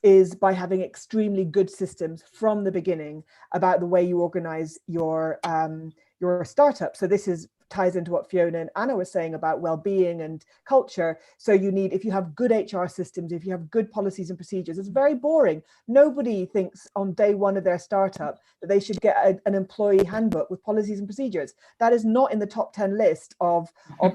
is by having extremely good systems from the beginning about the way you organize your startup. So this ties into what Fiona and Anna were saying about well-being and culture. So if you have good HR systems, if you have good policies and procedures, it's very boring. Nobody thinks on day one of their startup that they should get an employee handbook with policies and procedures. That is not in the top 10 list of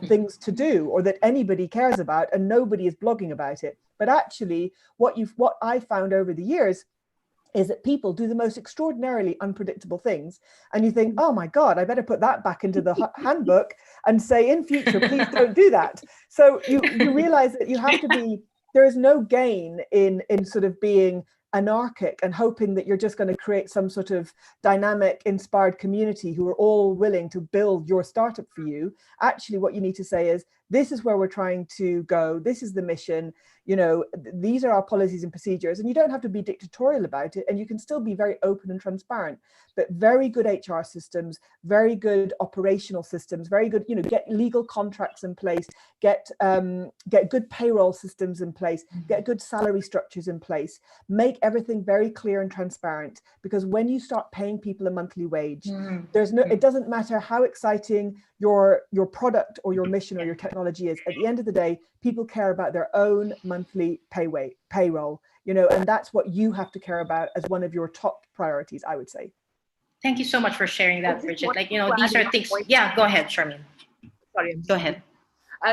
things to do, or that anybody cares about, and nobody is blogging about it. But actually, what I found over the years is that people do the most extraordinarily unpredictable things, and you think, oh my God, I better put that back into the handbook and say, in future, please don't do that. So you realize that you have to be, there is no gain in sort of being anarchic and hoping that you're just going to create some sort of dynamic, inspired community who are all willing to build your startup for you. Actually, what you need to say is, this is where we're trying to go. This is the mission. You know, these are our policies and procedures, and you don't have to be dictatorial about it, and you can still be very open and transparent. But very good HR systems, very good operational systems, very good, you know, get legal contracts in place, get good payroll systems in place, get good salary structures in place, make everything very clear and transparent. Because when you start paying people a monthly wage, it doesn't matter how exciting your product or your mission or your technology is. At the end of the day, people care about their own monthly payroll, you know, and that's what you have to care about as one of your top priorities, I would say. Thank you so much for sharing that, Bridget. Like, you know, these are things. Yeah, go ahead, Charmaine. Sorry, go ahead.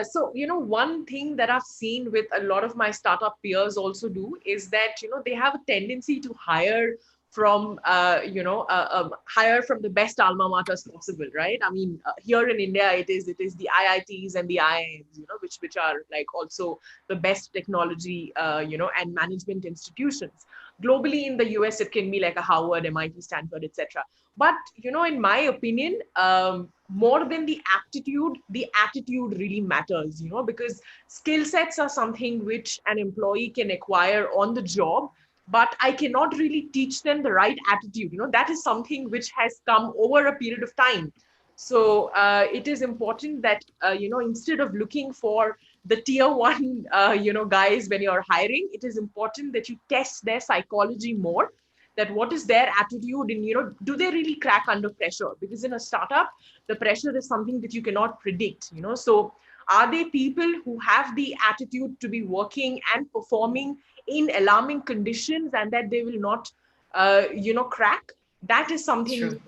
So, you know, one thing that I've seen with a lot of my startup peers also do is that, you know, they have a tendency to hire from, hire from the best alma maters possible, right? I mean, here in India, it is the IITs and the IIMs, you know, which are like also the best technology, and management institutions. Globally, in the US, it can be like a Harvard, MIT, Stanford, etc. But, you know, in my opinion, more than the attitude really matters, you know, because skill sets are something which an employee can acquire on the job, but I cannot really teach them the right attitude. You know, that is something which has come over a period of time. So it is important that, instead of looking for the tier one, guys, when you're hiring, it is important that you test their psychology more, that what is their attitude and, you know, do they really crack under pressure? Because in a startup, the pressure is something that you cannot predict, you know. So are they people who have the attitude to be working and performing in alarming conditions, and that they will not, crack? That is something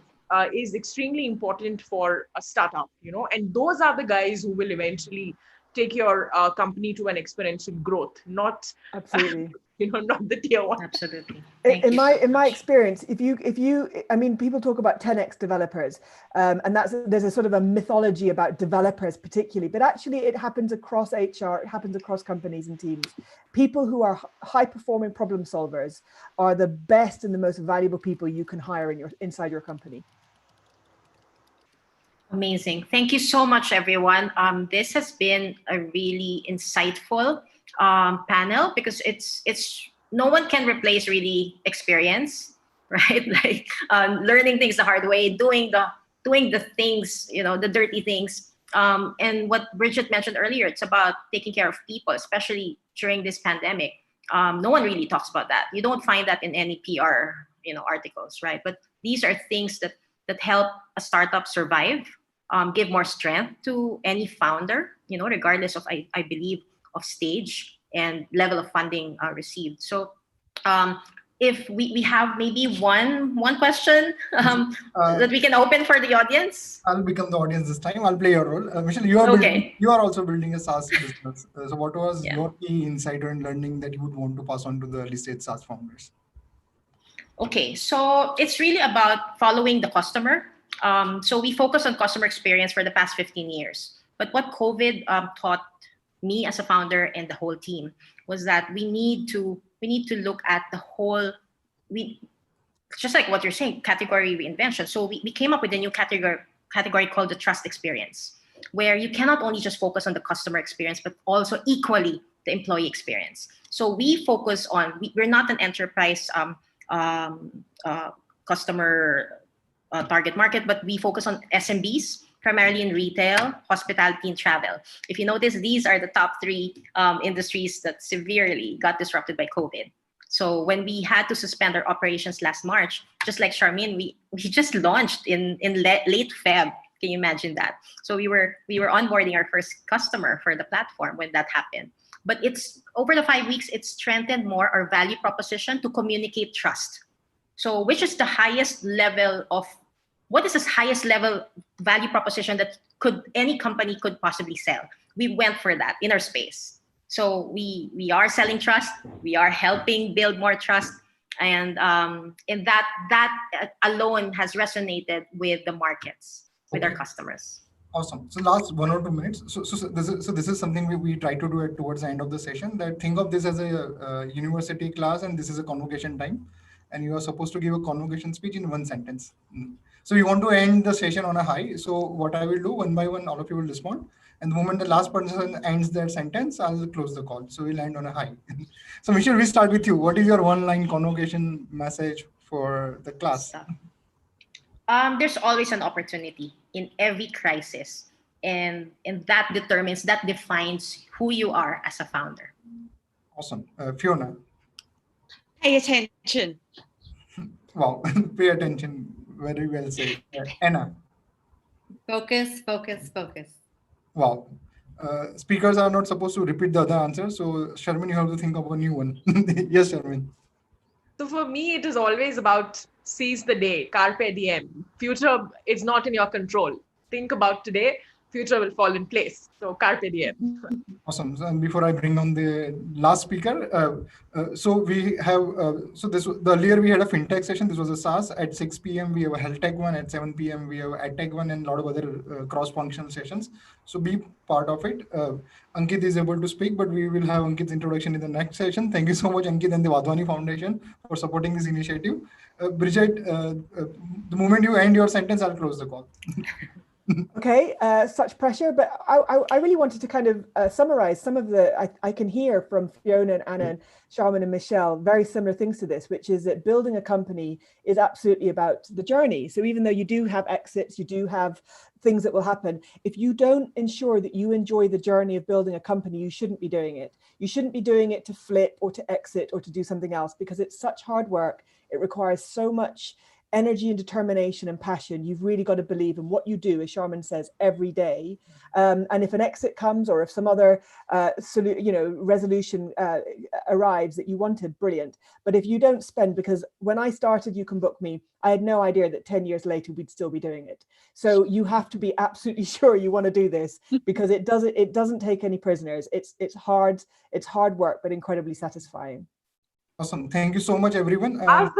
is extremely important for a startup, you know, and those are the guys who will eventually take your company to an exponential growth, not absolutely. Not the tier one. Absolutely. In my experience, if you, I mean, people talk about 10x developers, and there's a sort of a mythology about developers particularly, but actually it happens across HR, it happens across companies and teams. People who are high-performing problem solvers are the best and the most valuable people you can hire inside your company. Amazing. Thank you so much, everyone. This has been a really insightful panel, because it's no one can replace really experience, right? Like learning things the hard way, doing the things, the dirty things. And what Bridget mentioned earlier, it's about taking care of people, especially during this pandemic. No one really talks about that. You don't find that in any PR, articles, right? But these are things that help a startup survive, give more strength to any founder, regardless of, I believe, of stage and level of funding received. So if we have maybe one question that we can open for the audience. I'll become the audience this time. I'll play your role. Michelle, you are also building a SaaS business. So what was your key insight and learning that you would want to pass on to the early stage SaaS founders? Okay, so it's really about following the customer. So we focus on customer experience for the past 15 years. But what COVID taught me as a founder and the whole team was that we need to look at the whole, just like what you're saying, category reinvention. So we came up with a new category called the trust experience, where you cannot only just focus on the customer experience, but also equally the employee experience. So we focus on, we're not an enterprise customer target market, but we focus on SMBs, primarily in retail, hospitality, and travel. If you notice, these are the top three industries that severely got disrupted by COVID. So when we had to suspend our operations last March, just like Charmaine, we just launched in late Feb. Can you imagine that? So we were onboarding our first customer for the platform when that happened. But it's over the 5 weeks, it's strengthened more our value proposition to communicate trust. So which is the highest level of, what is the highest level value proposition that any company could possibly sell? We went for that in our space. So we are selling trust. We are helping build more trust, and that alone has resonated with the markets, with our customers. Awesome. So last 1 or 2 minutes. So this is something we try to do towards the end of the session. That think of this as a university class, and this is a convocation time, and you are supposed to give a convocation speech in 1 sentence. So we want to end the session on a high. So what I will do, one by one, all of you will respond. And the moment the last person ends their sentence, I'll close the call. So we'll end on a high. So Michelle, we start with you. What is your one-line convocation message for the class? There's always an opportunity in every crisis. And that defines who you are as a founder. Awesome. Fiona. Pay attention. Wow. Pay attention. Very well said. Anna. Focus, focus, focus. Wow. Speakers are not supposed to repeat the other answer. So Sharmin, you have to think of a new one. Yes, Sharmin. So for me, it is always about seize the day, carpe diem. Future is not in your control. Think about today, future will fall in place. So carpe diem. Awesome. So, and before I bring on the last speaker, so we have, earlier we had a fintech session. This was a SaaS. At 6 p.m. we have a health tech one. At 7 p.m. we have ad tech one, and a lot of other cross-functional sessions. So be part of it. Ankit is able to speak, but we will have Ankit's introduction in the next session. Thank you so much, Ankit and the Wadhwani Foundation for supporting this initiative. Bridget, the moment you end your sentence, I'll close the call. Okay, such pressure, but I really wanted to kind of summarize some of I can hear from Fiona and Anna and Charmin and Michelle very similar things to this, which is that building a company is absolutely about the journey. So even though you do have exits, you do have things that will happen, if you don't ensure that you enjoy the journey of building a company, you shouldn't be doing it. You shouldn't be doing it to flip or to exit or to do something else, because it's such hard work. It requires so much energy and determination and passion. You've really got to believe in what you do, as Charmin says, every day. And if an exit comes, or if some other resolution arrives that you wanted, brilliant. But if you don't spend, because when I started You Can Book Me, I had no idea that 10 years later we'd still be doing it. So you have to be absolutely sure you want to do this, because it doesn't take any prisoners. It's hard work, but incredibly satisfying. Awesome. Thank you so much, everyone.